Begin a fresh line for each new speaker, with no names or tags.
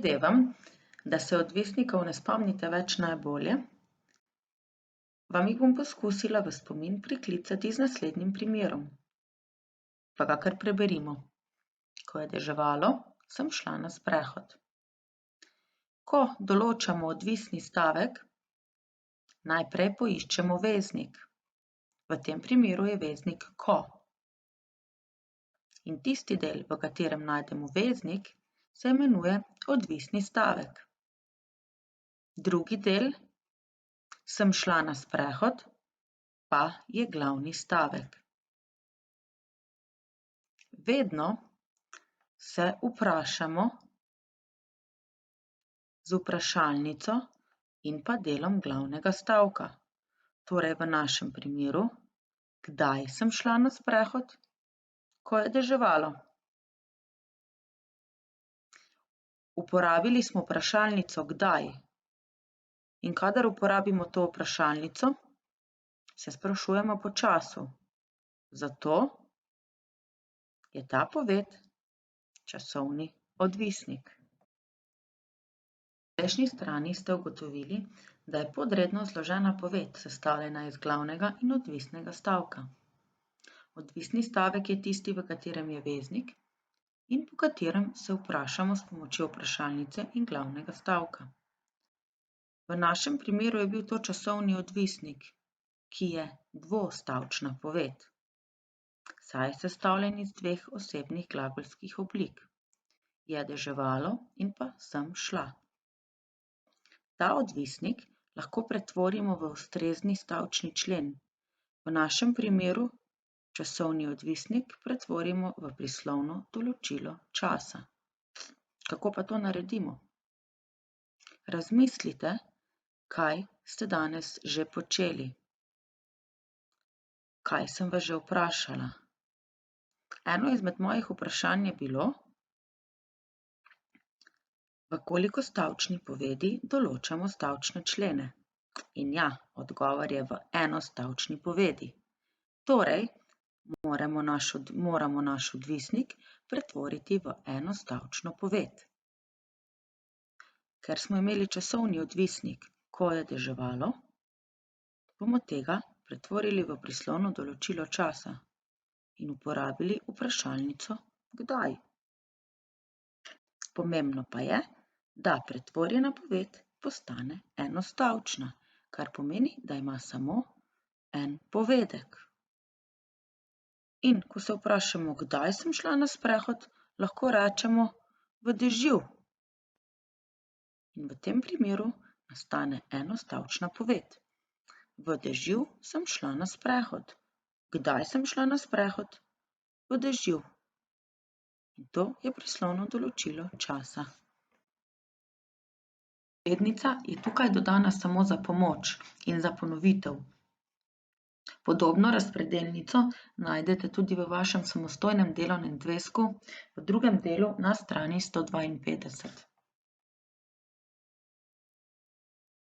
Predvidevam, da se odvisnikov ne spomnite več najbolje, vam jih bom poskusila v spomin priklicati z naslednjim primerom. Pa ga kar preberimo. Ko je deževalo, sem šla na sprehod. Ko določamo odvisni stavek, najprej poiščemo veznik. V tem primeru je veznik ko. In tisti del, v katerem najdemo veznik, se imenuje odvisni stavek. Drugi del, sem šla na sprehod, pa je glavni stavek. Vedno se vprašamo z vprašalnico in pa delom glavnega stavka. Torej v našem primeru, kdaj sem šla na sprehod, ko je deževalo. Uporabili smo vprašalnico kdaj. In kadar uporabimo to vprašalnico, se sprašujemo po času. Zato je ta poved časovni odvisnik. Na prejšnji strani ste ugotovili, da je podredno zložena poved sestavljena iz glavnega in odvisnega stavka. Odvisni stavek je tisti, v katerem je veznik in po katerem se vprašamo s pomočjo vprašalnice in glavnega stavka. V našem primeru je bil to časovni odvisnik, ki je dvostavčna poved, saj je sestavljen iz dveh osebnih glagolskih oblik. Je deževalo in pa sem šla. Ta odvisnik lahko pretvorimo v ustrezni stavčni člen. V našem primeru časovni odvisnik pretvorimo v prislovno določilo časa. Kako pa to naredimo? Razmislite, kaj ste danes že počeli. Kaj sem vas že vprašala? Eno izmed mojih vprašanj je bilo, v koliko stavčni povedi določamo stavčne člene. In ja, odgovor je v enostavčni povedi. Torej, moramo naš odvisnik pretvoriti v enostavčno poved. Ker smo imeli časovni odvisnik, ko je deževalo, bomo tega pretvorili v prislovno določilo časa in uporabili vprašalnico kdaj. Pomembno pa je, da pretvorjena poved postane enostavčna, kar pomeni, da ima samo en povedek. In ko se vprašamo, kdaj sem šla na sprehod, lahko rečemo v dežju. In v tem primeru nastane enostavčna poved. V dežju sem šla na sprehod. Kdaj sem šla na sprehod? V dežju. In to je prislovno določilo časa. Navednica je tukaj dodana samo za pomoč in za ponovitev. Podobno razpredelnico najdete tudi v vašem samostojnem delovnem zvezku v drugem delu na strani 152.